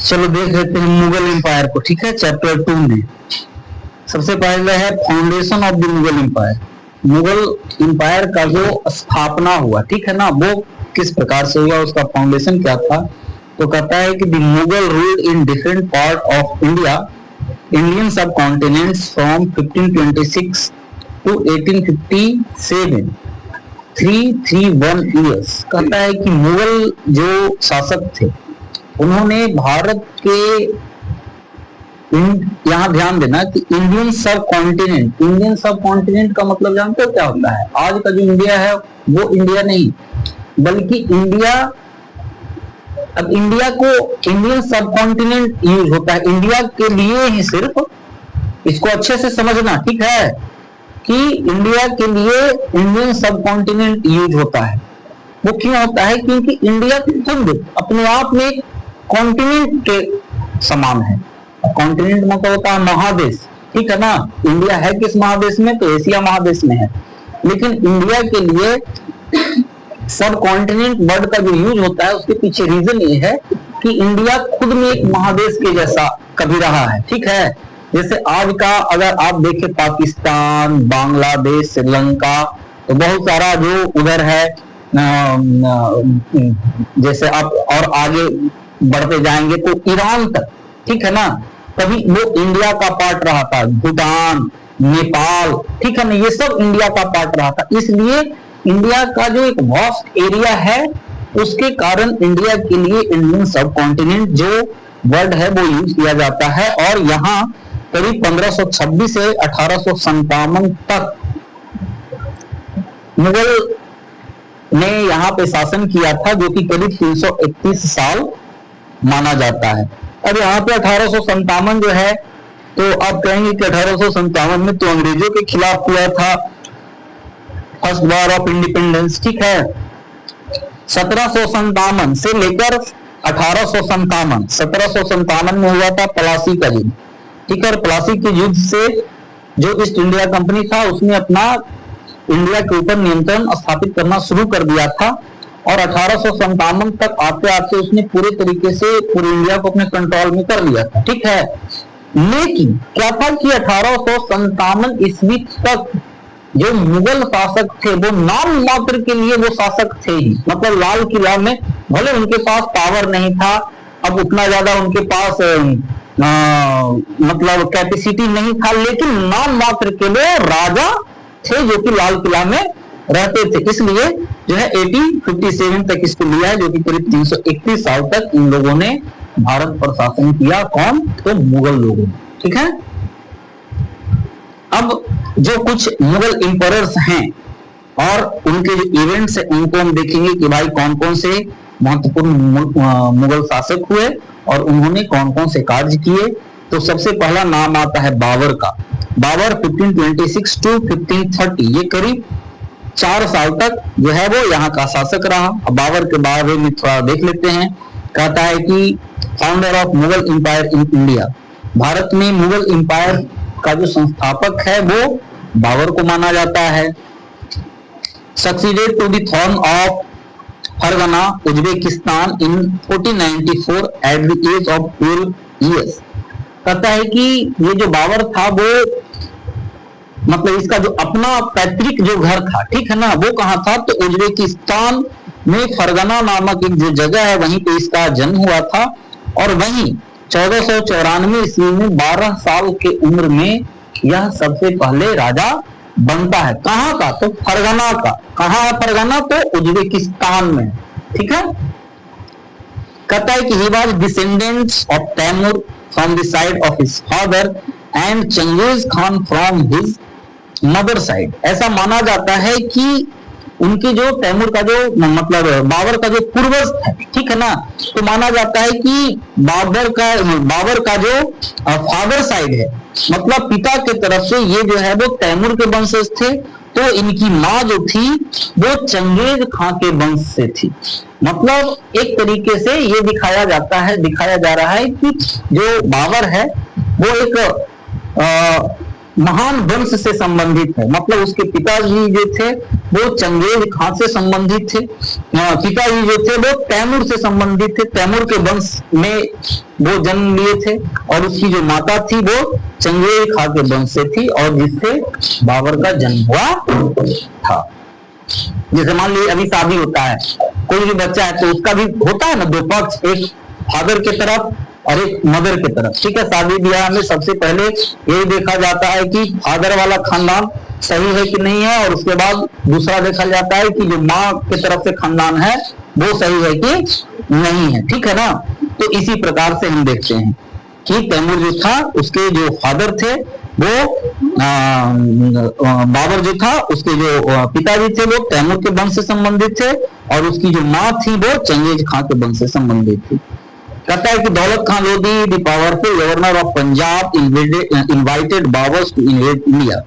चलो देख लेते हैं मुगल एम्पायर को। ठीक है, चैप्टर 2 में सबसे पहले है foundation of the Mughal empire. Mughal empire का जो स्थापना हुआ, ठीक है ना, वो किस प्रकार से हुआ, उसका फाउंडेशन क्या था। तो कहता है कि the Mughal rule in different part of India, Indian सब कॉन्टिनेंट्स फ्रॉम 1526 टू 1857, 331 ईयर्स। कहता है कि मुगल जो शासक थे उन्होंने भारत के, यहां ध्यान देना कि इंडियन सब कॉन्टिनेंट, इंडियन सब कॉन्टिनेंट का मतलब जानते हो क्या होता है। आज का जो इंडिया है वो इंडिया नहीं, बल्कि इंडिया, अब इंडिया को इंडियन सब कॉन्टिनेंट यूज होता है इंडिया के लिए ही सिर्फ, इसको अच्छे से समझना, ठीक है, कि इंडिया के लिए इंडियन सब कॉन्टिनेंट यूज होता है। वो क्यों होता है? क्योंकि इंडिया खुद अपने आप में कॉन्टिनेंट के समान है। कॉन्टिनेंट मतलब होता है महादेश, ठीक है ना। इंडिया है किस महादेश में? तो एशिया महादेश में है। लेकिन इंडिया के लिए सब कॉन्टिनेंट वर्ड का जो यूज होता है उसके पीछे रीजन ये है कि इंडिया खुद में एक महादेश के जैसा कभी रहा है, ठीक है। जैसे आज का अगर आप देखें पाकिस्तान, बांग्लादेश, श्रीलंका, तो बहुत सारा जो उधर है, जैसे आप और आगे बढ़ते जाएंगे तो ईरान तक, ठीक है ना, कभी वो इंडिया का पार्ट रहा था। भूटान, नेपाल, ठीक है ना, ये सब इंडिया का पार्ट रहा था। इसलिए इंडिया का जो एक वास्ट एरिया है उसके कारण इंडिया के लिए इंडियन सब कॉन्टिनेंट जो वर्ड है वो यूज किया जाता है। और यहाँ करीब 1526 से 1857 तक मुगल ने यहाँ पे शासन किया था, जो कि करीब 331 साल माना जाता है। अब यहाँ पे 1857 जो है, तो आप कहेंगे कि 1857 में तो अंग्रेजों के खिलाफ हुआ था, फर्स्ट वॉर ऑफ इंडिपेंडेंस, ठीक है। 1757 से लेकर 1857, 1757 में हुआ था प्लासी का युद्ध, ठीक है। प्लासी के युद्ध से जो ईस्ट इंडिया कंपनी था उसने अपना इंडिया के ऊपर नियंत्रण स्थापित करना शुरू कर दिया था, और 1857 तक आते आते उसने पूरे तरीके से पूरे इंडिया को अपने कंट्रोल में कर लिया था, ठीक है। लेकिन क्या था कि 1857 ईस्वी तक जो मुगल शासक थे वो नाम मात्र के लिए वो शासक थे ही, मतलब लाल किला में भले उनके पास पावर नहीं था, अब उतना ज्यादा उनके पास मतलब कैपेसिटी नहीं था, लेकिन नाम मात्र के लिए राजा थे जो कि लाल किला में रहते थे। इसलिए जो है 1857 तक इसको लिया है, जो कि करीब 331 साल तक इन लोगों ने भारत पर शासन किया। कौन? तो मुगल लोगों, ठीक है। अब जो कुछ मुगल एम्परर्स हैं और उनके जो इवेंट्स है उनको हम देखेंगे कि भाई कौन कौन से महत्वपूर्ण मुगल शासक हुए और उन्होंने कौन कौन से कार्य किए। तो सबसे पहला नाम आता है बाबर का। बाबर 1526 टू 1530, ये करीब 4 साल तक जो है वो यहाँ का शासक रहा। अब बाबर के बारे में थोड़ा देख लेते हैं। कहता है कि founder of Mughal empire in India, Bharat में मुगल एम्पायर का जो संस्थापक है वो बाबर को माना जाता है। Succeeded to the throne of Fergana Uzbekistan in 1494 at the age of 12 years. कहता है कि ये जो बाबर था वो मतलब इसका जो अपना पैतृक जो घर था, ठीक है ना, वो कहाँ था? तो उज्बेकिस्तान में फरगना नामक एक जो जगह है वहीं पे इसका जन्म हुआ था। और वहीं 1494 ईस्वी में 12 साल के उम्र में यह सबसे पहले राजा बनता है। कहाँ का? तो फरगना का। कहाँ है फरगना? तो उज्बेकिस्तान में, ठीक है। कहता है कि he was descendants of Taimur from the side of his father and Chengiz Khan from his mother side. ऐसा माना जाता है कि उनकी जो तैमूर का जो मतलब बाबर का जो पूर्वज है, ठीक है ना, तो माना जाता है कि बाबर का जो फादर साइड है, मतलब पिता के तरफ से ये जो है वो तैमूर के वंशज थे। तो इनकी माँ जो थी वो चंगेज खां के वंश से थी। मतलब एक तरीके से ये दिखाया जा रहा है कि जो बाबर है वो एक महान वंश से संबंधित है, मतलब उसके पिताजी जो थे वो चंगेज खान से संबंधित थे, पिताजी जो थे वो तैमूर से संबंधित थे, तैमूर के वंश में वो जन्म लिए थे, और उसकी जो माता थी वो चंगेज खान के वंश से थी, और जिससे बाबर का जन्म हुआ था। जैसे मान लीजिए अभी शादी होता है, कोई भी बच्चा है तो उसका भी होता है ना दो पक्ष, एक फादर की तरफ और एक मदर की तरफ, ठीक है। शादी ब्याह में सबसे पहले यही देखा जाता है कि फादर वाला खानदान सही है कि नहीं है, और उसके बाद दूसरा देखा जाता है कि जो माँ की तरफ से खानदान है वो सही है कि नहीं है, ठीक है ना। तो इसी प्रकार से हम देखते हैं कि तैमूर जो था उसके जो फादर थे वो बाबर जो था उसके जो पिताजी थे वो तैमूर के वंश से संबंधित थे, और उसकी जो माँ थी वो चंगेज खान के वंश से संबंधित थी। कहता है कि Daulat Khan Lodi the powerful governor of Punjab invited Babur to invade India.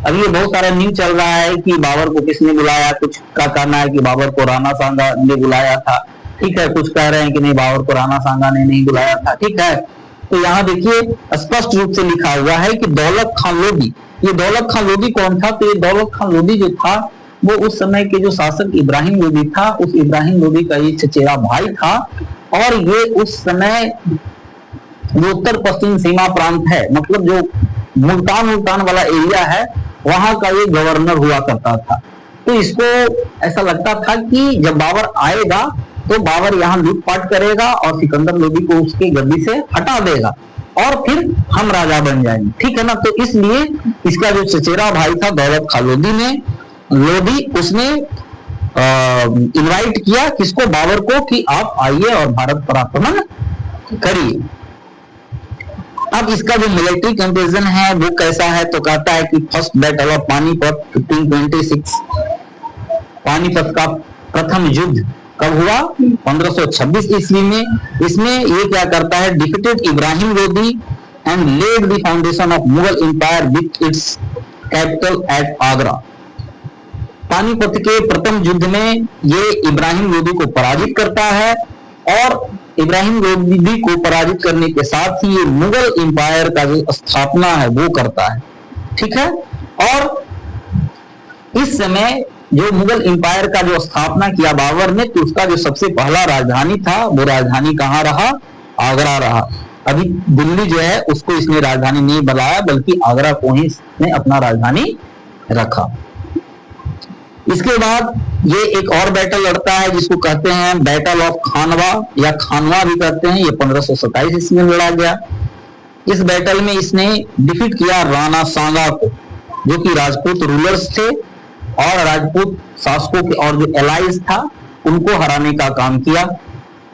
अब ये बहुत सारा न्यूज चल रहा है कि बाबर को किसने बुलाया, कुछ का कहना है कि बाबर को राणा सांगा ने बुलाया था, ठीक है, कुछ कह रहे हैं कि नहीं बाबर को राणा सांगा ने नहीं बुलाया था, ठीक है। तो यहाँ देखिए स्पष्ट रूप से लिखा हुआ है कि दौलत खान लोधी, ये दौलत खान लोधी कौन था? तो ये दौलत खान लोधी जो था वो उस समय के जो शासक इब्राहिम लोधी था, उस इब्राहिम लोधी का ये चचेरा भाई था, और ये उस समय जो उत्तर पश्चिम सीमा प्रांत है, मतलब जो मुल्तान वाला एरिया है, वहां का ये गवर्नर हुआ करता था। तो इसको ऐसा लगता था कि जब बाबर आएगा तो बाबर यहाँ लूटपाट करेगा और सिकंदर लोधी को उसके गद्दी से हटा देगा और फिर हम राजा बन जाएंगे, ठीक है ना। तो इसलिए इसका जो चचेरा भाई था दौलत खान लोधी उसने इनवाइट किया किसको? बाबर को, कि आप आइए और भारत पर आक्रमण करिए। अब इसका जो मिलिट्री कंपेरिजन है वो कैसा है? तो कहता है कि first battle of Panipat 1526, Panipat का प्रथम युद्ध कब हुआ? 1526 ईस्वी में। इसमें ये क्या करता है? Defeated Ibrahim Lodi and led the foundation of Mughal empire with its capital at Agra. Panipat के प्रथम युद्ध में ये इब्राहिम लोधी को पराजित करता है, और इब्राहिम लोधी को पराजित करने के साथ ही ये मुगल एम्पायर का जो स्थापना है वो करता है, ठीक है। और इस समय जो मुगल एम्पायर का जो स्थापना किया बाबर ने, तो उसका जो सबसे पहला राजधानी था वो राजधानी कहाँ रहा? आगरा रहा। अभी दिल्ली जो है उसको इसने राजधानी नहीं बनाया, बल्कि आगरा को ही इसने अपना राजधानी रखा। इसके बाद ये एक और बैटल लड़ता है जिसको कहते हैं बैटल ऑफ खानवा, या खानवा भी कहते हैं। ये 1527 ईस्वी में लड़ा गया। इस बैटल में इसने डिफीट किया राणा सांगा को, जो कि राजपूत रूलर्स थे और राजपूत शासकों के और जो एलाइज था उनको हराने का काम किया।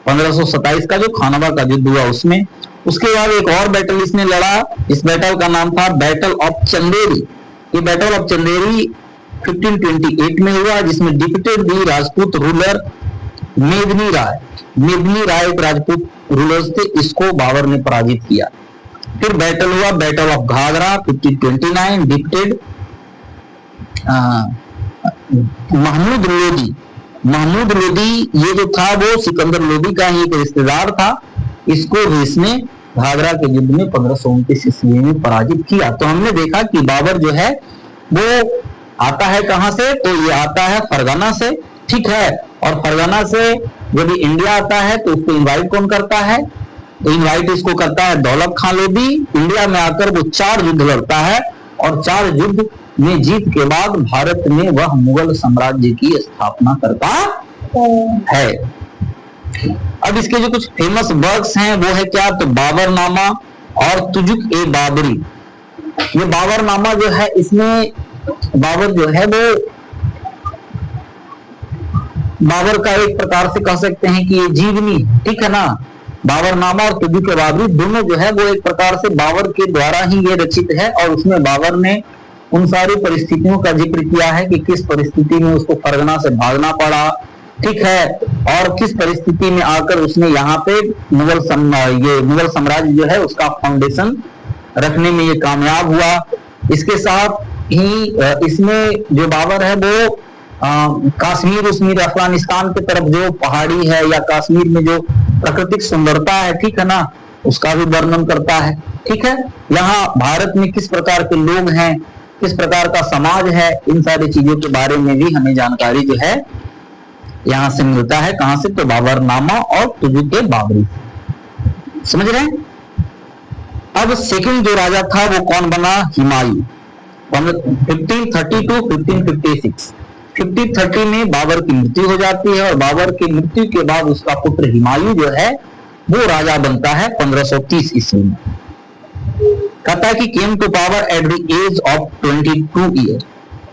1527 का जो खानवा का युद्ध हुआ उसमें। उसके बाद एक और बैटल इसने लड़ा, इस बैटल का नाम था बैटल ऑफ चंदेरी। ये बैटल ऑफ चंदेरी 1528 में हुआ, जिसमें डिफीटेड दी राजपूत रूलर मेदनी राय एक राजपूत रूलर्स थे, इसको बाबर ने पराजित किया। फिर बैटल हुआ battle of Ghaghra 1529, defeated Mahmud Lodi ये जो था वो सिकंदर लोधी का ही एक रिश्तेदार था, इसको भी इसने घाघरा के युद्ध में 1529 ईस्वी में पराजित किया। तो हमने देखा कि बाबर जो है वो आता है कहां से? तो ये आता है फरगना से, ठीक है। और फरगना से जब इंडिया आता है तो उसको इनवाइट कौन करता है? तो इनवाइट इसको करता है दौलत खान लोधी। इंडिया में आकर वो 4 युद्ध लड़ता है, और 4 युद्ध में जीत के बाद भारत में वह मुगल साम्राज्य की स्थापना करता है। अब इसके जो कुछ फेमस वर्क्स हैं वो है क्या? तो बाबरनामा और तुजुक ए बाबरी। ये बाबरनामा जो है, इसमें बाबर जो है वो बाबर का एक प्रकार से कह सकते हैं कि ये जीवनी, ठीक है ना। बाबरनामा और तुजुक ए बाबरी दोनों जो है वो एक प्रकार से बाबर के द्वारा ही ये रचित है, और उसमें बाबर ने उन सारी परिस्थितियों का जिक्र किया है कि किस परिस्थिति में उसको फरगना से भागना पड़ा, ठीक है, और किस परिस्थिति में आकर उसने यहाँ पे मुगल साम्राज्य जो है उसका फाउंडेशन रखने में ये कामयाब हुआ। इसके साथ ही इसमें जो बाबर है वो कश्मीर अफगानिस्तान की तरफ जो पहाड़ी है या कश्मीर में जो प्राकृतिक सुंदरता है, ठीक है ना, उसका भी वर्णन करता है। ठीक है, यहाँ भारत में किस प्रकार के लोग हैं, किस प्रकार का समाज है, इन सारी चीजों के बारे में भी हमें जानकारी जो है यहां से मिलता है। कहां से? तो बाबरनामा और तुजुक बाबरी, समझ रहे हैं। अब सेकंड जो राजा था वो कौन बना? हुमायूं। 1530 to 1556, 1530 में बाबर की मृत्यु हो जाती है और बाबर की मृत्यु के बाद उसका पुत्र हुमायूं जो है वो राजा बनता है 1530 ईस्वी में। कहता है कि came to power at the age of 22 year.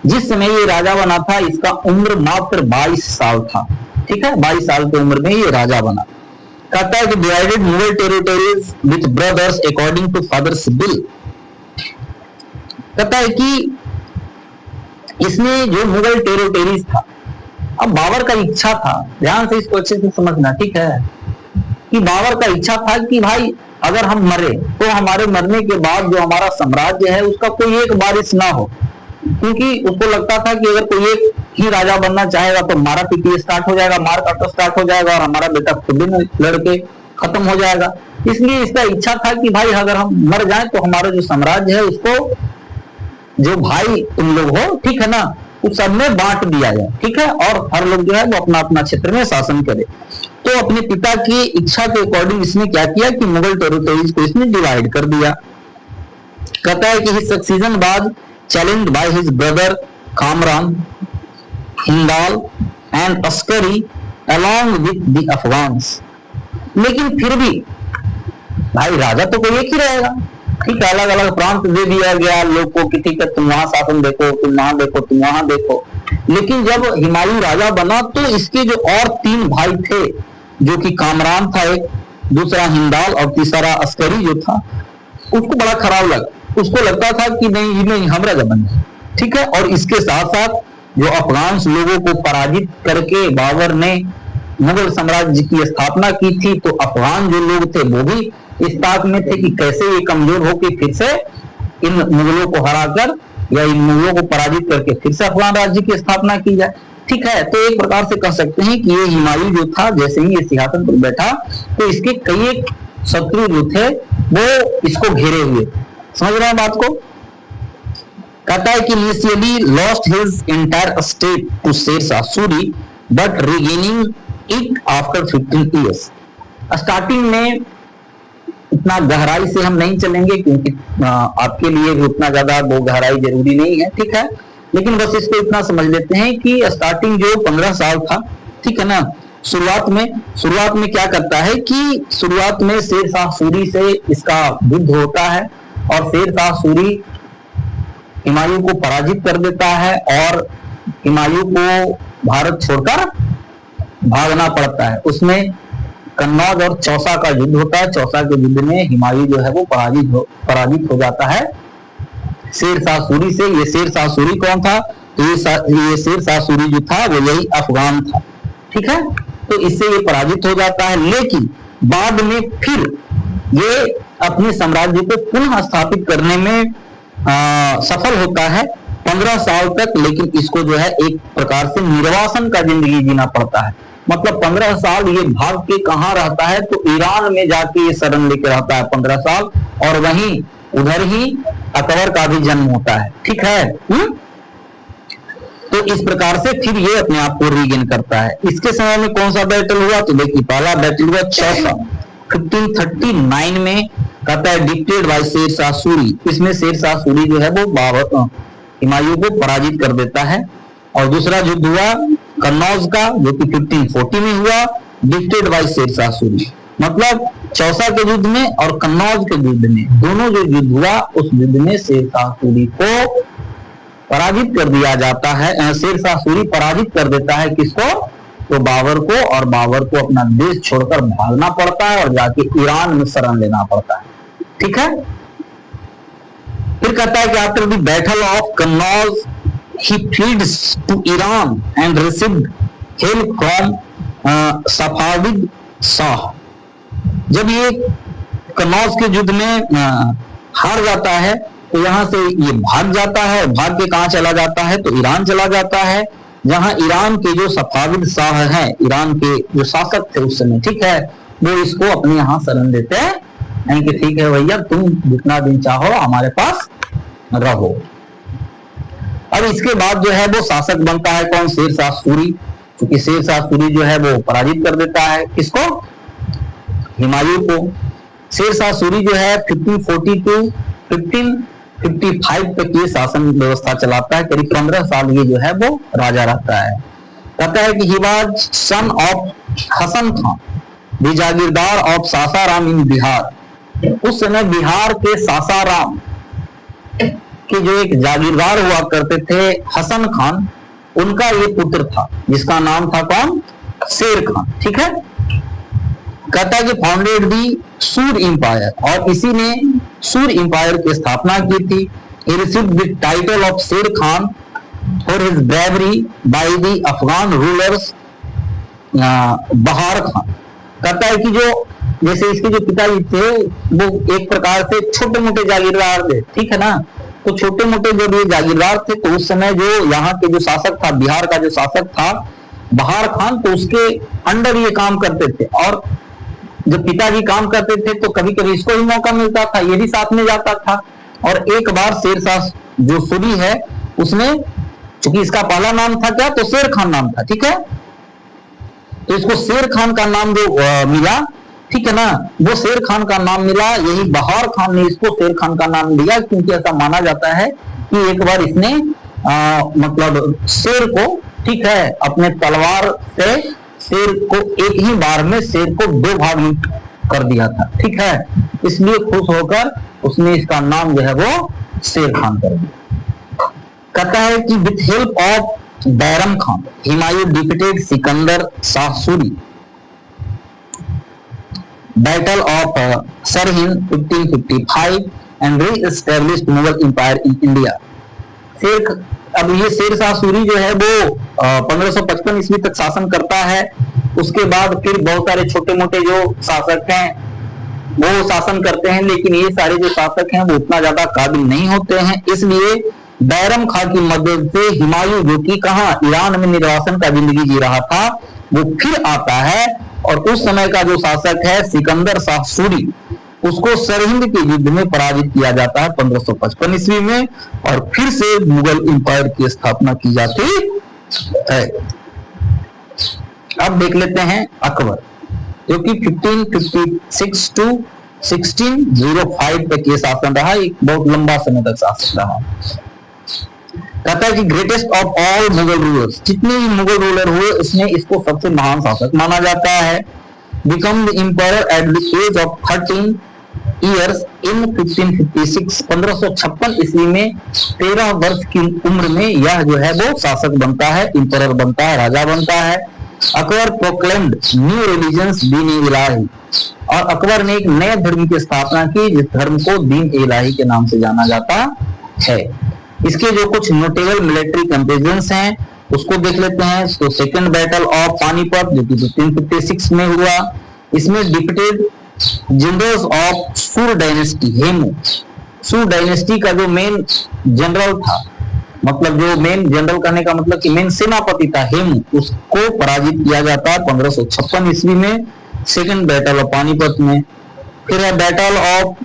जिस समय ये राजा बना था इसका उम्र मात्र 22 साल था। ठीक है, 22 साल की उम्र में ये राजा बना। कहता है कि divided Mughal territories with brothers according to father's bill. कहता है कि इसने जो मुगल टेरिटरीज था, अब बाबर का इच्छा था, ध्यान से इसको अच्छे से समझना, ठीक है, कि बाबर का इच्छा था कि भाई अगर हम मरे तो हमारे मरने के बाद जो हमारा साम्राज्य है उसका कोई एक वारिस ना हो, क्योंकि उसको लगता था कि अगर कोई एक ही राजा बनना चाहेगा तो मारा पीटी स्टार्ट हो जाएगा, मार काटा स्टार्ट हो जाएगा और हमारा बेटा खुद ही लड़के खत्म हो जाएगा। इसलिए इसका इच्छा था कि भाई अगर हम मर जाएं तो हमारा जो साम्राज्य है उसको जो भाई तुम लोग हो, ठीक है ना, उस सब में बांट दिया जाए। ठीक है, और हर लोग जो है वो अपना अपना क्षेत्र में शासन करे। तो अपने पिता की इच्छा के अकॉर्डिंग इसने क्या किया कि मुगल टेरिटरीज को इसने डिवाइड कर दिया। कहता है कि his succession was challenged by his brother Kamran, Hindal and Askari along with the Afghans. लेकिन फिर भी भाई राजा तो कोई एक ही रहेगा, ठीक है, अलग अलग प्रांत दे दिया गया लोग को कि ठीक है तुम वहां शासन देखो, तुम वहां देखो, तुम वहां देखो। लेकिन जब हुमायूं राजा बना तो इसके जो और 3 भाई थे, जो कि कामरान था एक, दूसरा हिंदाल और तीसरा अस्करी जो था, उसको बड़ा खराब लगा। उसको लगता था कि नहीं हम राजा बन गए। ठीक है, और इसके साथ साथ जो अफगान लोगों को पराजित करके बाबर ने मुगल साम्राज्य की स्थापना की थी, तो अफगान जो लोग थे वो भी इस ताक में थे कि कैसे ये कमजोर होकर फिर से इन मुगलों को हराकर या इन मुगलों को पराजित करके फिर से अफगान राज्य की स्थापना की जाए। ठीक है, तो एक प्रकार से कह सकते हैं कि ये हुमायूं जो था, जैसे ही ये सिंहासन पर बैठा तो इसके कई एक शत्रु जो थे वो इसको घेरे हुए। समझ रहे हैं बात को? कहता है कि initially lost his entire state to Sher Shah Suri but regaining it after 15 years. Starting में इतना गहराई से हम नहीं चलेंगे क्योंकि आपके लिए भी उतना ज्यादा वो गहराई जरूरी नहीं है। ठीक है, लेकिन बस इसको इतना समझ लेते हैं कि स्टार्टिंग जो 15 साल था, ठीक है ना, शुरुआत में क्या करता है कि शुरुआत में शेर शाह सूरी से इसका युद्ध होता है और शेर शाह सूरी हुमायूं को पराजित कर देता है और हुमायूं को भारत छोड़कर भागना पड़ता है। उसमें कन्नौज और चौसा का युद्ध होता है। चौसा के युद्ध में हुमायूं जो है वो पराजित हो जाता है शेर शाह सूरी से। ये शेर शाह सूरी कौन था? तो ये शेर शाह सूरी जो था वो यही अफगान था। ठीक है, तो इससे ये पराजित हो जाता है, लेकिन बाद में फिर ये अपने साम्राज्य को पुनः स्थापित करने में सफल होता है 15 साल तक। लेकिन इसको जो है एक प्रकार से निर्वासन का जिंदगी जीना पड़ता है। मतलब 15 साल ये भाग के कहाँ रहता है? तो ईरान में जाके ये शरण लेके रहता है 15 साल, और वहीं उधर ही अकबर का भी जन्म होता है। ठीक है, तो इस प्रकार से फिर ये अपने आप को रीगेन करता है। इसके समय में कौन सा बैटल हुआ? तो देखिए पहला बैटल हुआ चौसा 1539 में। कहता है डिक्टेड बाय शेर शाह सूरी। इसमें शेर शाह सूरी जो है वो हुमायूं को पराजित कर देता है। और दूसरा युद्ध हुआ कन्नौज का, जो कि 1540 में हुआ, डिक्टेड बाय शेर शाह सूरी। मतलब चौसा के युद्ध में और कन्नौज के युद्ध में, दोनों जो युद्ध हुआ उस युद्ध में शेर शाह सूरी को पराजित कर दिया जाता है। शेर शाह सूरी पराजित कर देता है किसको? तो बाबर को, और बाबर को अपना देश छोड़कर भागना पड़ता है और जाके ईरान में शरण लेना पड़ता है। ठीक है, फिर कहता है कि after the battle of Kannauj he flees to Iran and received help from Safavid Shah। जब ये कन्नौज के युद्ध में हार जाता है तो यहाँ से ये भाग जाता है। भाग के कहाँ चला जाता है? तो ईरान चला जाता है, जहाँ ईरान के जो सफाविद शाह हैं, ईरान के जो शासक थे उस समय, ठीक है, वो इसको अपने यहाँ शरण देते यानी कि ठीक है भैया, तुम जितना दिन चाहो हमारे पास रहो। अब इसके बाद जो है वो शासक बनता है कौन? शेरशाह सूरी। क्योंकि शेरशाह सूरी जो है वो पराजित कर देता है किसको? हुमायूं को। शेरशाह सूरी जो है 1540 टू 1555 तक ये शासन व्यवस्था चलाता है। करीब 15 साल ये जो है वो राजा रहता है। कहता है कि he was son of Hasan Khan, the jagirdar of Sasaram in Bihar. उस समय बिहार के सासाराम के जो एक जागीरदार हुआ करते थे हसन खान, उनका ये पुत्र था जिसका नाम था कौन? शेर खान। ठीक है। कहता है कि फाउंडेड दी सूर इंपायर, और इसी ने सूर इंपायर की स्थापना की थी। He received the title of Sher Khan for his bravery by the Afghan rulers Bahar Khan. कहता है कि जो जैसे इसके जो पिताजी थे वो एक प्रकार से छोटे मोटे जागीरदार थे, ठीक है ना। तो छोटे मोटे जब ये जागीरदार थे तो उस समय जो यहाँ के जो शासक था, बिहार का जो शासक था बहार खान, तो उसके अंडर ये काम करते थे। और जब पिताजी काम करते थे तो कभी कभी इसको भी मौका मिलता था, ये भी साथ में जाता था। और एक बार शेरशाह जो सूरी है उसने, चूंकि इसका पहला नाम था क्या? तो शेर खान नाम था। ठीक है। तो इसको शेर खान का नाम जो मिला, ठीक है ना, वो शेर खान का नाम मिला। यही बहार खान ने इसको शेर खान का नाम दिया, क्योंकि ऐसा माना जाता है कि एक बार इसने मतलब शेर को, ठीक है, अपने तलवार से शेर को एक ही बार में शेर को 2 भाग कर दिया था। ठीक है। इसलिए खुश होकर उसने इसका नाम जो है वो शेर खान कर दिया। कहता है कि with help of Bairam Khan Humayun defeated Sikandar Shah Suri, battle of Sirhind 1555 and re-established Mughal empire in India. अब ये शेरशाह सूरी जो है वो 1555 ईस्वी तक शासन करता है। उसके बाद फिर बहुत सारे छोटे मोटे जो शासक हैं वो शासन करते हैं, लेकिन ये सारे जो शासक हैं वो उतना ज्यादा काबिल नहीं होते हैं। इसलिए बैरम खां की मदद से हुमायूं, जो कि कहाँ ईरान में निर्वासन का जिंदगी जी रहा था, वो फिर आता है। और उस समय का जो शासक है सिकंदर शाह सूरी, उसको सरहिंद के युद्ध में पराजित किया जाता है 1555 ईस्वी में, और फिर से मुगल एम्पायर की स्थापना की जाती है। अब देख लेते हैं अकबर, जो कि 1556 टू 1605 तक ये शासन रहा। एक बहुत लंबा समय तक शासन रहा। कहता है कि greatest of all Mughal rulers, जितने भी मुगल रूलर हुए उसमें इसको सबसे महान शासक माना जाता है। Become the empire at the age of 13 years in 1556, 1556 ईस्वी में 13 वर्ष की उम्र में यह जो है वो शासक बनता है, एम्पायर बनता है, राजा बनता है। अकबर प्रोक्लेम्ड न्यू रिलीजन्स दीन इलाही, और अकबर ने एक नए धर्म की स्थापना की जिस धर्म को दीन इलाही के नाम से जाना जाता है। इसके जो कुछ नोटेबल मिलिट्री कंपेरिजन्स हैं उसको देख लेते हैं। तो सेकंड बैटल ऑफ पानीपत जो कि 1556 में हुआ, इसमें डिप्यूटेड जनरल्स ऑफ सूर डायनेस्टी हेमू, सूर डायनेस्टी का जो मेन जनरल था, मतलब जो मेन जनरल करने का मतलब कि मेन सेनापति था हेमू, उसको पराजित किया जाता है 1556 ईस्वी में सेकंड बैटल ऑफ पानीपत में। फिर है बैटल ऑफ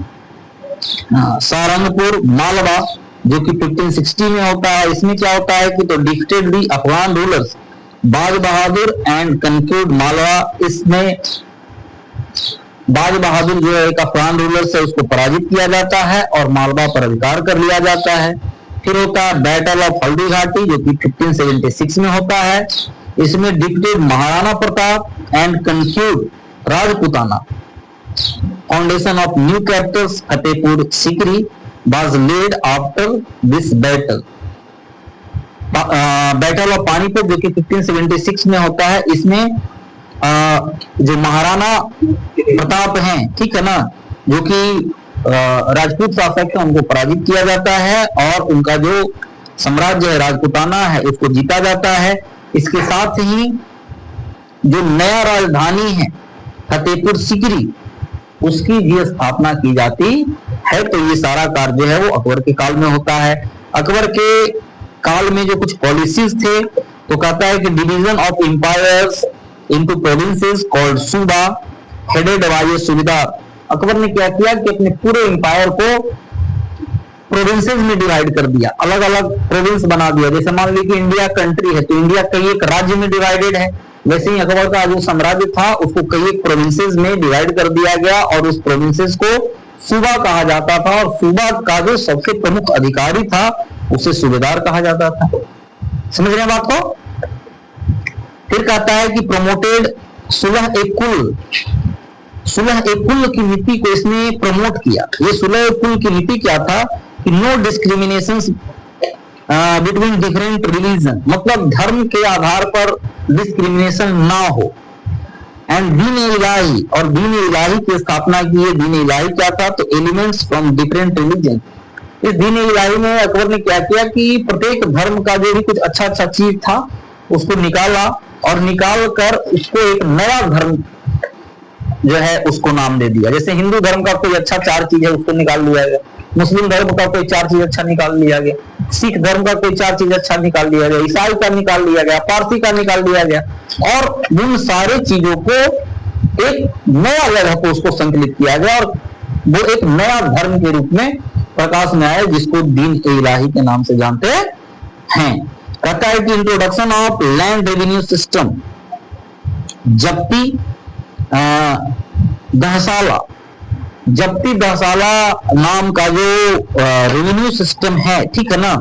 सारंगपुर मालवा जो कि 1560 में होता है। इसमें क्या होता है कि तो डिफीटेड दी अफगान रूलर्स बाज बहादुर एंड कंक्यूड मालवा। इसमें बाज बहादुर जो है एक अफगान रूलर से उसको पराजित किया जाता है और मालवा पर अधिकार कर लिया जाता है। फिर होता है बैटल ऑफ हल्दी घाटी जो कि 1576 में होता है। इसमें defeated Maharana Pratap and conquered Rajputana. Foundation of new capitals Fatehpur Sikri was laid after this battle. Battle of Panipat जो कि 1576 में होता है। इसमें जो महाराणा प्रताप हैं, ठीक है ना, जो कि राजपूत शासक है, उनको पराजित किया जाता है और उनका जो साम्राज्य है राजपुताना है उसको जीता जाता है। इसके साथ ही जो नया राजधानी है फतेहपुर सीकरी उसकी भी स्थापना की जाती है। तो ये सारा कार्य जो है वो अकबर के काल में होता है। अकबर के काल में जो कुछ पॉलिसीज थे तो कहता है कि division of empires into provinces called subah headed by a subedar Akbar ने क्या किया कि अपने पूरे एम्पायर को प्रोविंसेस में डिवाइड कर दिया, अलग अलग प्रोविंस बना दिया। जैसे मान लीजिए कि इंडिया कंट्री है तो इंडिया कई एक राज्य में डिवाइडेड है, वैसे ही अकबर का जो साम्राज्य था उसको कई एक प्रोविंसेस में डिवाइड कर दिया गया और उस प्रोविंसेस को सूबा कहा जाता था और सूबा का जो सबसे प्रमुख अधिकारी था उसे सूबेदार कहा जाता था। समझ रहे हैं बात को? फिर कहता है कि प्रमोटेड सुलह ए कुल की नीति को इसने प्रमोट किया। ये सुलह ए कुल की नीति क्या था कि no discrimination between different religion, मतलब धर्म के आधार पर डिस्क्रिमिनेशन ना हो। एंड दीन इलाही, और दीन इलाही की स्थापना की है। दीन इलाही क्या था? तो एलिमेंट्स फ्रॉम डिफरेंट रिलीजन। इस दीन इलाही में अकबर ने क्या किया कि प्रत्येक धर्म का जो भी कुछ अच्छा अच्छा चीज था उसको निकाला और निकाल कर उसको एक नया धर्म जो है उसको नाम दे दिया। जैसे हिंदू धर्म का कोई अच्छा 4 चीज है उसको निकाल लिया गया, मुस्लिम धर्म का कोई 4 चीज अच्छा निकाल लिया गया, सिख धर्म का कोई 4 चीज अच्छा निकाल लिया गया, ईसाई का निकाल लिया गया, पारसी का निकाल लिया गया और उन सारे चीजों को एक नया जगह को उसको संकलित किया गया और वो एक नया धर्म के रूप में प्रकाश में आया जिसको दीन इलाही के नाम से जानते हैं। कहता है कि introduction of land revenue system, जब्ती दहसाला नाम का जो रेवेन्यू सिस्टम है, ठीक है ना,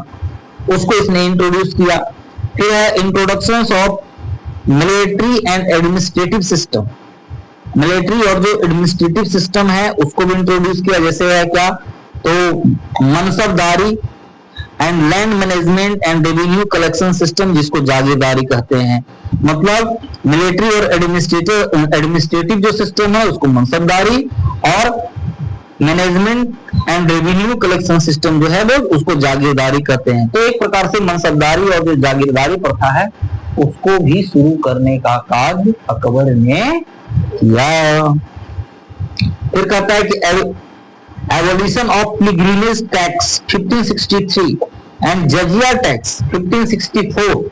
उसको इसने इंट्रोड्यूस किया। फिर है introduction of military and administrative system, military और जो एडमिनिस्ट्रेटिव सिस्टम है उसको भी इंट्रोड्यूस किया। जैसे है क्या? तो mansabdari and land management and revenue collection system, जिसको जागीरदारी कहते हैं। मतलब मिलिट्री और एडमिनिस्ट्रेटिव जो सिस्टम है उसको मनसबदारी और management and revenue collection system जो है वो उसको जागीरदारी कहते हैं। तो एक प्रकार से मनसबदारी और जो जागीरदारी प्रथा है उसको भी शुरू करने का कार्य अकबर ने किया। फिर कहता है कि evolution of pilgrimage tax 1563 and jizya tax 1564।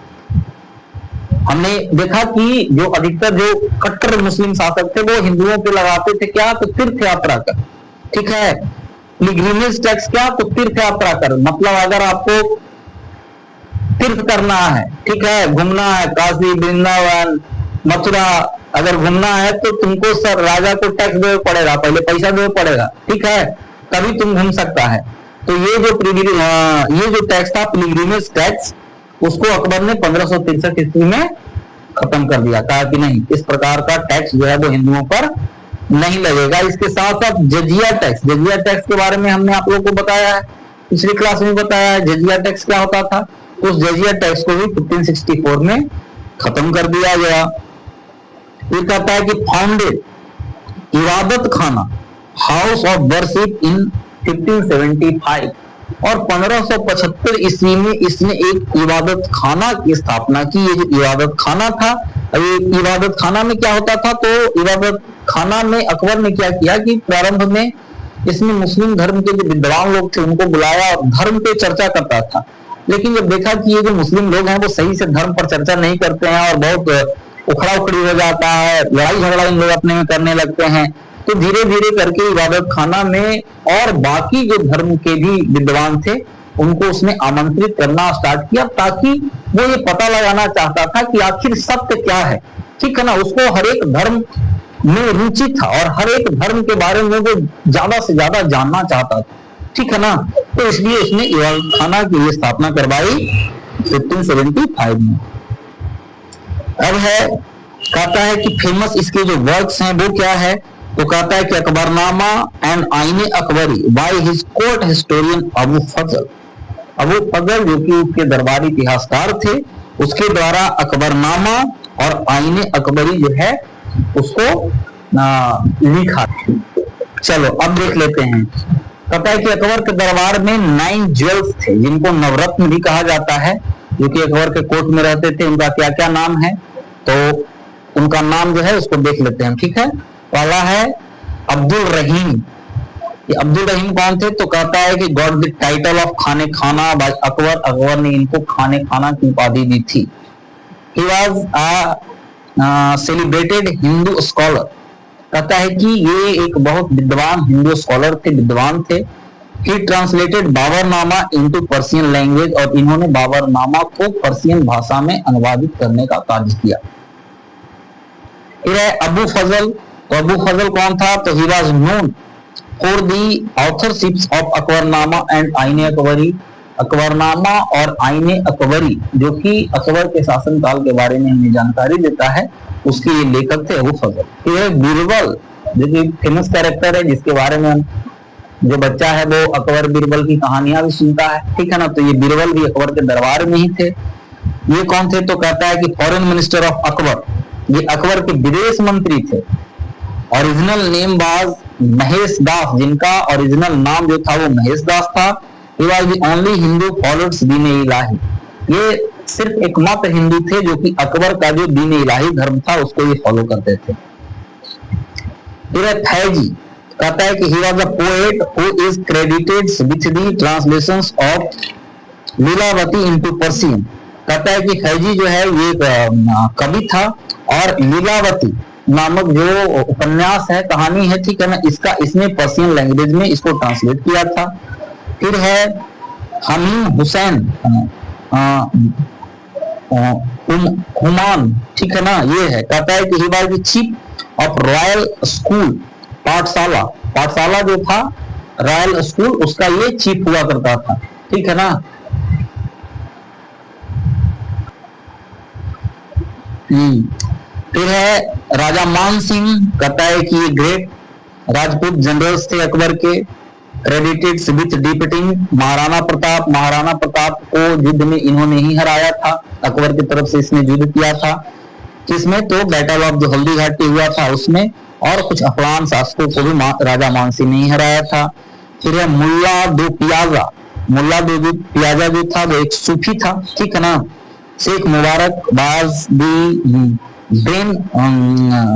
हमने देखा कि जो अधिकतर जो कट्टर मुस्लिम शासक थे वो हिंदुओं पे लगाते थे क्या? तो तीर्थ यात्रा कर, ठीक है। पिलग्रिमेज टैक्स क्या? तो तीर्थ यात्रा कर, मतलब अगर आपको तीर्थ करना है, ठीक है, घूमना है, काशी, वृंदावन, मथुरा अगर घूमना है तो तुमको सर राजा को टैक्स देना पड़ेगा, पहले पैसा देना पड़ेगा, ठीक है, तभी तुम घूम सकता है। तो ये जो टैक्स था पिलग्रिमेज टैक्स, उसको अकबर ने 1563 ईस्वी में खत्म कर दिया। कहा कि नहीं, इस प्रकार का टैक्स जो है वो हिंदुओं पर नहीं लगेगा। इसके साथ साथ जजिया टैक्स के बारे में हमने आप लोगों को बताया है, पिछली क्लास में बताया है जजिया टैक्स क्या होता था। उस जजिया टैक्स को भी 1564 में खत्म कर दिया गया। ये कहता है कि फाउंडेड इबादत खाना हाउस ऑफ वर्शिप इन 1575 और 1575 ईस्वी में इसने एक इबादत खाना की स्थापना की। ये जो इबादत खाना था, ये इबादत खाना में क्या होता था? तो इबादत खाना में अकबर ने क्या किया कि प्रारंभ में इसमें मुस्लिम धर्म के जो विद्वान लोग थे उनको बुलाया और धर्म पे चर्चा करता था। लेकिन जब देखा कि ये जो मुस्लिम लोग हैं वो सही से धर्म पर चर्चा नहीं करते हैं और बहुत उखड़ा उखड़ी हो जाता है, लड़ाई झगड़ा इन लोग अपने में करने लगते हैं, तो धीरे धीरे करके इबादत खाना में और बाकी जो धर्म के भी विद्वान थे उनको उसने आमंत्रित करना स्टार्ट किया, ताकि वो ये पता लगाना चाहता था कि आखिर सत्य क्या है, ठीक है ना। उसको हर एक धर्म में रुचि था और हर एक धर्म के बारे में वो ज्यादा से ज्यादा जानना चाहता था, ठीक है ना। तो इसलिए उसने इबादत खाना की ये स्थापना करवाई 1575 में। अब है, कहता है कि फेमस इसके जो वर्क्स हैं वो क्या है? तो कहता है कि Akbarnama and Ain Akbari by his court historian Abu Fazl जो कि उसके दरबारी इतिहासकार थे, उसके द्वारा अकबरनामा और आईने अकबरी जो है उसको लिखा। चलो अब देख लेते हैं। कहता है कि अकबर के दरबार में 9 ज्वेल्स थे जिनको नवरत्न भी कहा जाता है, जो कि अकबर के कोर्ट में रहते थे। उनका क्या क्या नाम है? तो उनका नाम जो है उसको देख लेते हैं, ठीक है। पहला है अब्दुल रहीम। ये अब्दुल रहीम कौन थे? तो कहता है कि गॉट द टाइटल ऑफ खाने खाना बाय अकबर, अकबर ने इनको खाने खाना की उपाधि दी थी। He was a celebrated Hindu scholar. कहता है कि ये एक बहुत विद्वान हिंदू स्कॉलर थे, विद्वान थे। ही translated Baburnama into Persian language, और इन्होंने बाबरनामा को पर्शियन भाषा में अनुवादित करने का कार्य किया। फिर है अबू फजल। तो अबू फजल कौन था? तो he was known for the authorships of Akbarnama and Ain Akbari. Akbarnama और आईने अकबरी, जो कि अकबर के शासनकाल के बारे में हमें जानकारी देता है, उसके ये लेखक थे अबू फजल। फिर बीरबल, जो कि फेमस कैरेक्टर है, जिसके बारे में जो बच्चा है वो अकबर बीरबल की कहानियां भी सुनता है, ठीक है ना। तो ये बीरबल भी अकबर के दरबार में ही थे। ये कौन थे? तो कहता है कि फॉरेन मिनिस्टर ऑफ अकबर, ये अकबर के विदेश मंत्री थे। ओरिजिनल नेम वाज महेश दास, जिनका ओरिजिनल नाम जो था वो महेश दास था। He was the only Hindu followed दीन इलाही, ये सिर्फ एकमात्र हिंदू थे जो कि अकबर का जो दीन इलाही धर्म था उसको ये फॉलो करते थे। फिर फैजी कहता है कि he was a poet who is credited with the translations of Lilavati into Persian। कहता है कि फैजी जो है ये कवि था, और लीलावती नामक जो उपन्यास है, कहानी है, ठीक है ना, इसने पर्शियन लैंग्वेज में इसको ट्रांसलेट किया था। फिर है हमीम हुसैन हुमान, ठीक है ना, ये है। कहता है कि he was the chief of royal school, पाठशाला, पाठशाला जो था रॉयल स्कूल, उसका ये चीफ हुआ करता था, ठीक है ना। फिर है राजा मान सिंह। कहता है कि ये ग्रेट राजपूत जनरल्स थे अकबर के, credited with defeating Maharana Pratap. Maharana Pratap को युद्ध में इन्होंने ही हराया था, अकबर की तरफ से इसने युद्ध किया था। किसमें? तो battle of the Haldi Ghati हुआ था उसमें, और कुछ अफगान शासकों को भी राजा मानसिंह ने ही हराया था। फिर है मुल्ला दो पियाजा। मुल्ला दो पियाजा जो था वो एक सूफी था, ठीक है ना। Sheikh Mubarak was the brain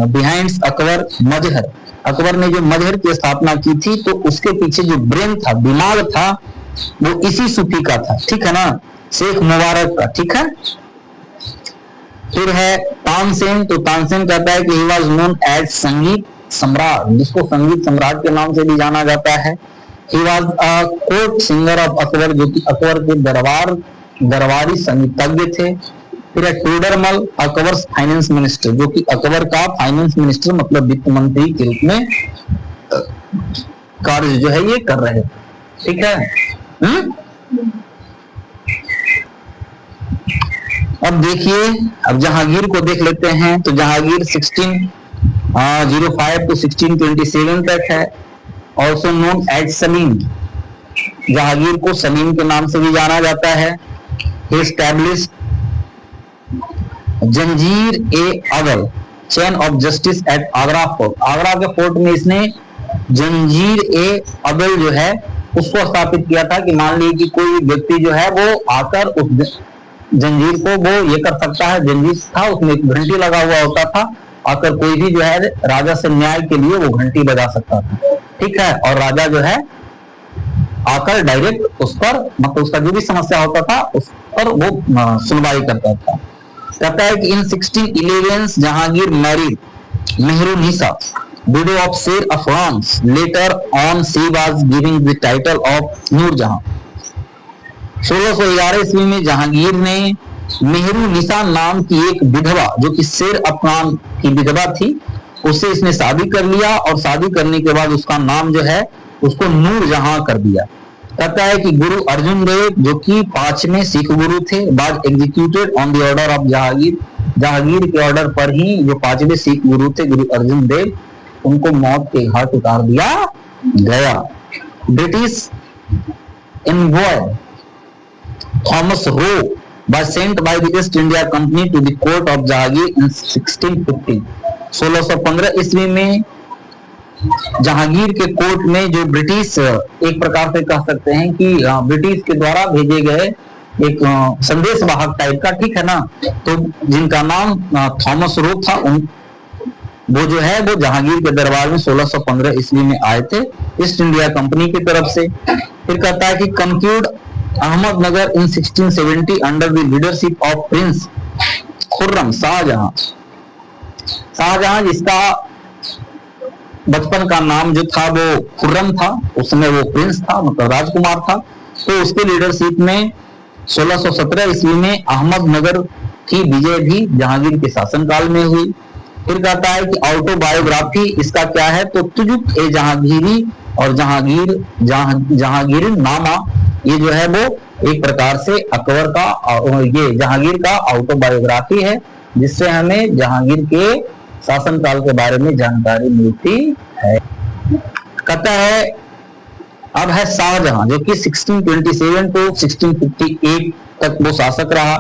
behind Akbar Mazhar. Akbar ने जो मजहर की स्थापना की थी, तो उसके पीछे जो ब्रेन था, दिमाग था, वो इसी सूफी का था, ठीक है ना, शेख मुबारक का, ठीक है। फिर है तानसेन। तो तानसेन कहता है कि ही वाज नोन एज संगीत सम्राट, जिसको संगीत सम्राट के नाम से भी जाना जाता है। He was a court singer of Akbar, जो कि अकबर के दरबारी संगीतज्ञ थे। फिर है टोडरमल, अकबर फाइनेंस मिनिस्टर, जो कि अकबर का फाइनेंस मिनिस्टर मतलब वित्त मंत्री के रूप में कार्य जो है ये कर रहे, ठीक है। अब देखिए, अब जहांगीर को देख लेते हैं। तो जहांगीर 1605 to 1627 तक है, also known as Salim. Jahangir को सलीम के नाम से भी जाना जाता है। He established Zanjir e Adl chain of justice at Agra fort. Agra के फोर्ट में इसने जंजीर ए अवल जो है उसको स्थापित किया था, कि मान लीजिए कि कोई व्यक्ति जो है वो आकर उस जंजीर को वो ये कर सकता है। जंजीर था, उसमें एक घंटी लगा हुआ होता था, आकर कोई भी जो है राजा से न्याय के लिए वो घंटी बजा सकता था, ठीक है। और राजा जो है आकर डायरेक्ट उस पर, मतलब उसका जो भी समस्या होता था उस पर वो सुनवाई करता था। कहता है कि इन 1611 Jahangir married Mehrunnisa, widow of Sher Afghans. Later on she was given the title of Nur Jahan. 1611 ईस्वी में जहांगीर ने मेहरुनिसा नाम की एक विधवा, जो कि शेर अफगान की विधवा थी, उससे इसने शादी कर लिया, और शादी करने के बाद उसका नाम जो है उसको नूरजहां कर दिया। कहता है कि गुरु अर्जुन देव, जो कि 5वें सिख गुरु थे, बाद executed on the order of Jahangir. Jahangir के ऑर्डर पर ही जो 5वें सिख गुरु थे गुरु अर्जुन देव, उनको मौत के घाट उतार दिया गया। British envoy Thomas Roe was sent by the East India Company to the court of Jahangir in 1650। 1615 ईस्वी में जहांगीर के कोर्ट में जो ब्रिटिश, एक प्रकार से कह सकते हैं कि ब्रिटिश के द्वारा भेजे गए एक संदेश वाहक टाइप का, ठीक है ना, तो जिनका नाम थॉमस रो था, वो जो है वो जहांगीर के दरबार में 1615 ईस्वी में आए थे ईस्ट इंडिया कंपनी की तरफ से। फिर कहता है कि conquered Ahmednagar in 1670 under the leadership of prince Khurram Shah Jahan. Shah Jahan जिसका बचपन का नाम जो था वो खुर्रम था, उस समय वो प्रिंस था, मतलब राजकुमार था। तो उसके लीडरशिप में 1617 ईस्वी में अहमदनगर की विजय भी जहांगीर के शासनकाल में हुई। फिर कहता है कि ऑटोबायोग्राफी इसका क्या है, तो तुजुक ए जहांगीरी और जहांगीर नामा, ये जो है वो एक प्रकार से अकबर का, ये जहांगीर का ऑटोबायोग्राफी है, जिससे हमें जहांगीर के शासनकाल के बारे में जानकारी मिलती है। कहता है अब है शाहजहां, जो कि 1627 to 1658 तक वो शासक रहा।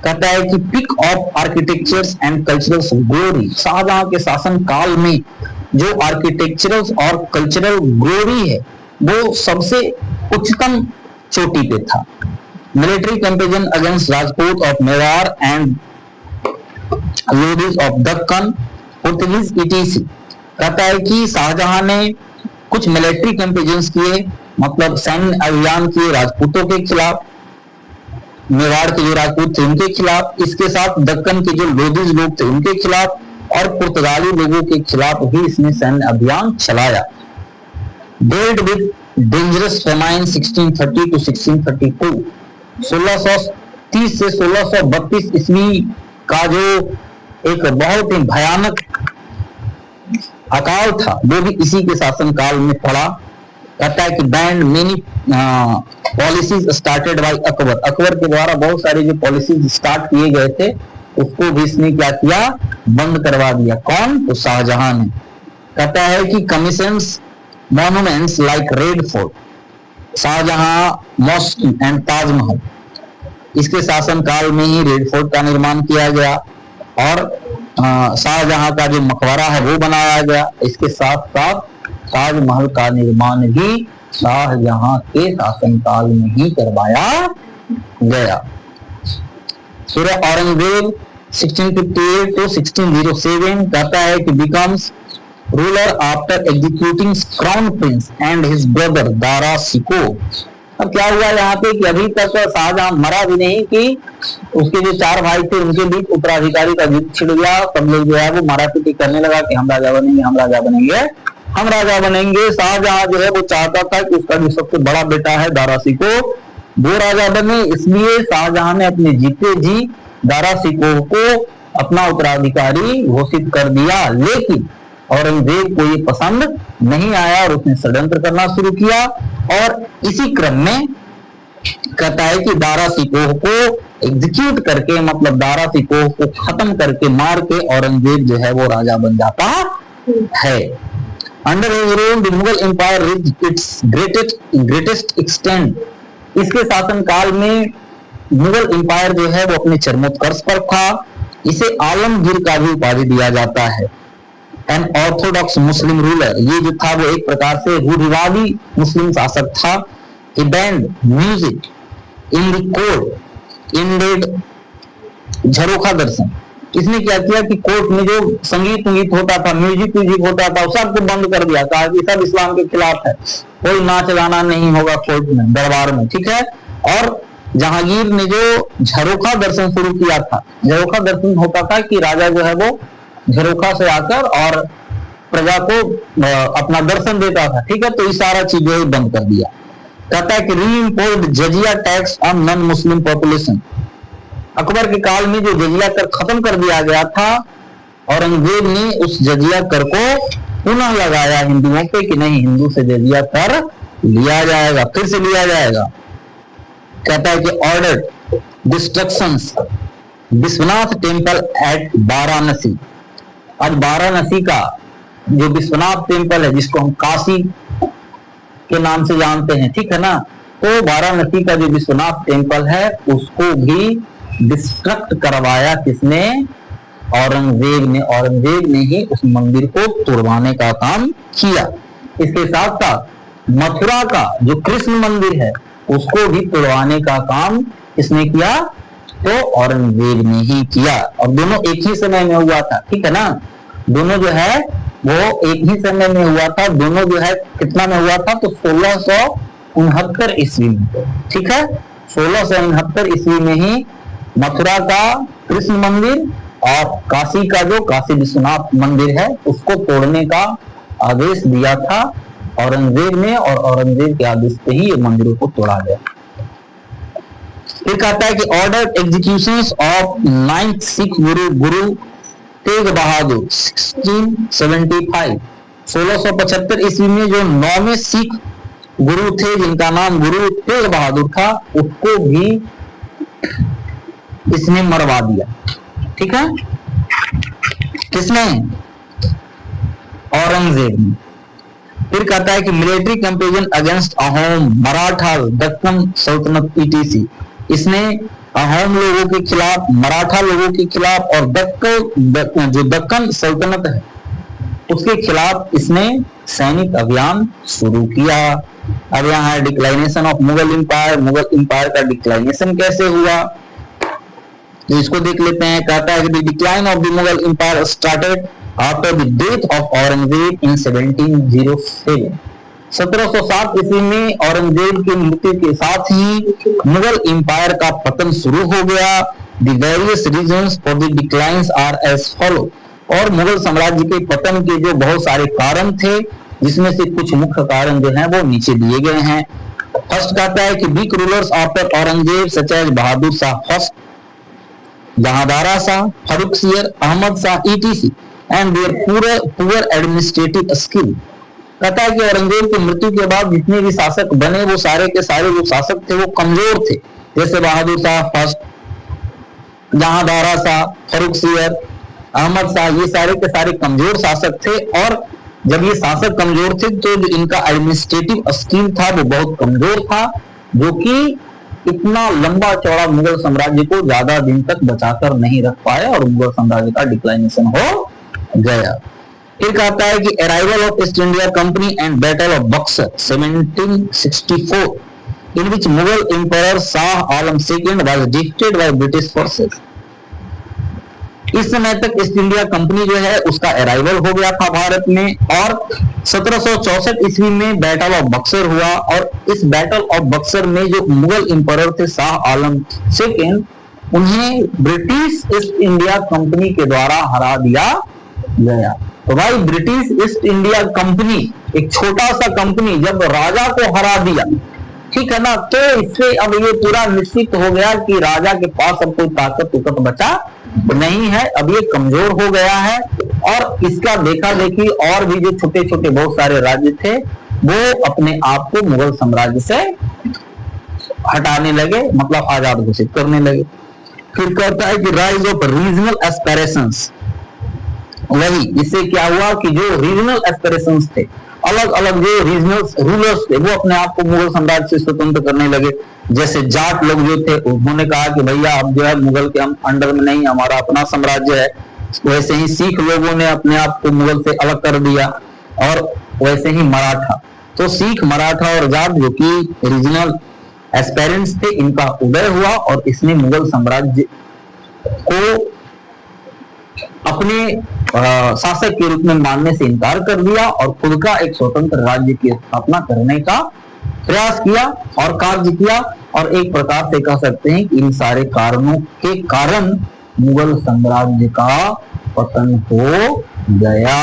कहता है कि peak of architectures and cultural glory, Shah Jahan के शासन काल में जो आर्किटेक्चरल और कल्चरल ग्लोरी है वो सबसे उच्चतम चोटी पे था। Military campaign against Rajput of Mewar and Lodhi's of Deccan, Portuguese etc.. कहता है कि शाहजहां ने कुछ मिलिट्री कैंपेन्स किए, मतलब सैन्य अभियान किए राजपूतों के खिलाफ, मेवाड़ के जो राजपूत थे उनके खिलाफ, इसके साथ दक्कन के जो लोधीज लोग थे उनके खिलाफ, और पुर्तगाली लोगों के खिलाफ भी इसने सैन्य अभियान चलाया। डेल्ड विद डेंजरस फेमाइन 1630 to 1632, 1630 से 1632 ईस्वी का जो एक बहुत ही भयानक अकाल था वो भी इसी के शासनकाल में पड़ा। कहता है कि band many policies started by Akbar, Akbar के द्वारा बहुत सारी जो पॉलिसीज स्टार्ट किए गए थे उसको भी इसने क्या किया, बंद करवा दिया। कौन? तो शाहजहां ने। कहता है कि commissions monuments like Red Fort, Shah Jahan mosque and Taj Mahal, इसके शासनकाल में ही रेड फोर्ट का निर्माण किया गया, और शाहजहां का जो मकबरा है वो बनाया गया। इसके साथ साथ ताजमहल का निर्माण भी शाहजहां के शासनकाल में ही करवाया गया। सूर्य औरंगजेब 1658 to 1607 कहता है कि becomes ruler after executing crown Prince and his brother Dara Shikoh. अब क्या हुआ यहाँ पे कि अभी तक शाहजहां मरा भी नहीं कि उसके जो 4 भाई थे उनके बीच उत्तराधिकारी का युद्ध छिड़ गया। सब लोग जो है वो मारापीटी करने लगा कि हम राजा बनेंगे, हम राजा बनेंगे, हम राजा बनेंगे। शाहजहां जो है वो चाहता था कि उसका जो सबसे बड़ा बेटा है दारा शिको वो राजा बने, इसलिए शाहजहां ने अपने जीते जी दारा शिको को अपना उत्तराधिकारी घोषित कर दिया। लेकिन औरंगजेब को ये पसंद नहीं आया और उसने षड्यंत्र करना शुरू किया, और इसी क्रम में कहता है कि दारा शिकोह को एग्जीक्यूट करके, मतलब दारा शिकोह को खत्म करके, मार के औरंगजेब जो है वो राजा बन जाता है। Under his rule the Mughal empire reached its greatest extent, इसके शासनकाल में मुगल एम्पायर जो है वो अपने चरमोत्कर्ष पर था। इसे आलमगीर का भी उपाधि दिया जाता है। एन ऑर्थोडॉक्स मुस्लिम रूलर, ये जो था वो एक प्रकार से रूढ़िवादी मुस्लिम शासक था। He banned music in the court, ended झरोखा दर्शन, इसने क्या किया कि कोर्ट में जो संगीत होता था, म्यूजिक होता था, सबको बंद कर दिया, कहा कि सब इस्लाम के खिलाफ है, कोई नाच गाना नहीं होगा कोर्ट में, दरबार में, ठीक है। और जहांगीर ने जो झरोखा दर्शन शुरू किया था, झरोखा दर्शन होता था कि राजा जो है वो झरोखा से आकर और प्रजा को अपना दर्शन देता था, ठीक है। तो ये सारा चीजें बंद कर दिया। कहता है कि reimposed jizya tax on non Muslim population, Akbar के काल में जो जजिया कर खत्म कर दिया गया था, औरंगजेब ने उस जजिया कर को पुनः लगाया हिंदुओं पे कि नहीं, हिंदू से जजिया कर लिया जाएगा, फिर से लिया जाएगा। कहता है कि order destructions Vishwanath temple at Varanasi, आज वाराणसी का जो विश्वनाथ टेम्पल है जिसको हम काशी के नाम से जानते हैं, ठीक है ना, तो वाराणसी का जो विश्वनाथ टेम्पल है उसको भी डिस्ट्रक्ट करवाया किसने? औरंगजेब ने। औरंगजेब ने ही उस मंदिर को तोड़वाने का काम किया। इसके साथ साथ मथुरा का जो कृष्ण मंदिर है उसको भी तोड़वाने का काम किसने किया? तो औरंगजेब ने ही किया। और दोनों एक ही समय में हुआ था, ठीक है ना, दोनों जो है वो एक ही समय में हुआ था। दोनों जो है कितना में हुआ था? तो 1669 ईस्वी में, ठीक है। 1669 ईस्वी में ही मथुरा का कृष्ण मंदिर और काशी का जो काशी विश्वनाथ मंदिर है उसको तोड़ने का आदेश दिया था औरंगजेब ने, और औरंगजेब के आदेश पे ही ये मंदिरों को तोड़ा गया। फिर कहता है कि order execution of 9th Sikh Guru Tegh Bahadur 1675, 1675 ईस्वी में जो 9वें सिख गुरु थे जिनका नाम गुरु तेग बहादुर था, उसको भी इसने मरवा दिया। ठीक है, किसने? औरंगजेब ने। फिर कहता है कि military campaign against Ahom, Maratha, Deccan सल्तनत ईटीसी, इसने अहोम लोगों के खिलाफ, मराठा लोगों के खिलाफ और जो दक्कन सल्तनत है उसके खिलाफ इसने सैनिक अभियान शुरू किया। अब यहाँ है declination of Mughal empire. Mughal empire का डिक्लाइनेशन कैसे हुआ तो इसको देख लेते हैं। कहता है कि decline of the Mughal empire started after the death of Aurangzeb in 1707। 1707 ईस्वी में औरंगजेब की मृत्यु के साथ ही मुगल एम्पायर का पतन शुरू हो गया। The various reasons for the declines are as follow. और मुगल साम्राज्य के पतन के जो बहुत सारे कारण थे, जिसमें से कुछ मुख्य कारण जो हैं वो नीचे दिए गए हैं। फर्स्ट कहता है कि weak rulers after Aurangzeb such as Bahadur Shah first, Jahandar Shah, Farrukhsiyar, Ahmad Shah ETC and their poor administrative skill. कहता है कि औरंगजेब की मृत्यु के बाद जितने भी शासक बने वो सारे के सारे जो शासक थे वो कमजोर थे, जैसे बहादुर शाह फर्स्ट, जहांदारा शाह, फर्रुखसियर, अहमद शाह, ये सारे के सारे कमजोर शासक थे। और जब ये शासक कमजोर थे तो जो इनका एडमिनिस्ट्रेटिव स्किल था वो बहुत कमजोर था, जो कि इतना लंबा चौड़ा मुगल साम्राज्य को ज्यादा दिन तक बचाकर नहीं रख पाया और मुगल साम्राज्य का डिक्लाइनेशन हो गया। फिर कहता है कि arrival of east India company and battle of Buxar 1764 in which Mughal emperor Shah Alam second was defeated by British forces. इस समय तक ईस्ट इंडिया कंपनी जो है उसका अराइवल हो गया था भारत में, और 1764 ईस्वी में बैटल ऑफ बक्सर हुआ। और इस बैटल ऑफ बक्सर में जो मुगल एम्परर थे शाह आलम सेकंड, उन्हें ब्रिटिश ईस्ट इंडिया कंपनी के द्वारा हरा दिया गया। तो भाई ब्रिटिश ईस्ट इंडिया कंपनी, एक छोटा सा कंपनी जब राजा को हरा दिया, ठीक है ना, तो इससे अब ये पूरा निश्चित हो गया कि राजा के पास अब कोई ताकत उकत बचा नहीं है, अब ये कमजोर हो गया है। और इसका देखा देखी और भी जो छोटे छोटे बहुत सारे राज्य थे वो अपने आप को मुगल साम्राज्य से हटाने लगे, मतलब आजाद घोषित करने लगे। फिर कहता है कि राइज ऑफ रीजनल एस्पिरेशंस, वही इससे क्या हुआ कि जो रीजनल एस्पिरेशंस थे, अलग अलग जो रीजनल रूलर्स थे वो अपने आप को मुगल साम्राज्य से स्वतंत्र करने लगे। जैसे जाट लोग जो थे उन्होंने कहा कि भैया अब जो है मुगल के हम अंडर में नहीं, हमारा अपना साम्राज्य है। वैसे ही सिख लोगों ने अपने आप को मुगल से अलग कर दिया, और वैसे ही मराठा, तो सिख, मराठा और जाट जो कि रीजनल एस्पिरेंट्स थे, इनका उदय हुआ और इसने मुगल साम्राज्य को अपने शासक के रूप में मानने से इनकार कर दिया और खुद का एक स्वतंत्र राज्य की स्थापना करने का प्रयास किया और कार्य किया। और एक प्रकार से कह सकते हैं कि इन सारे कारणों के कारण मुगल साम्राज्य का पतन हो गया।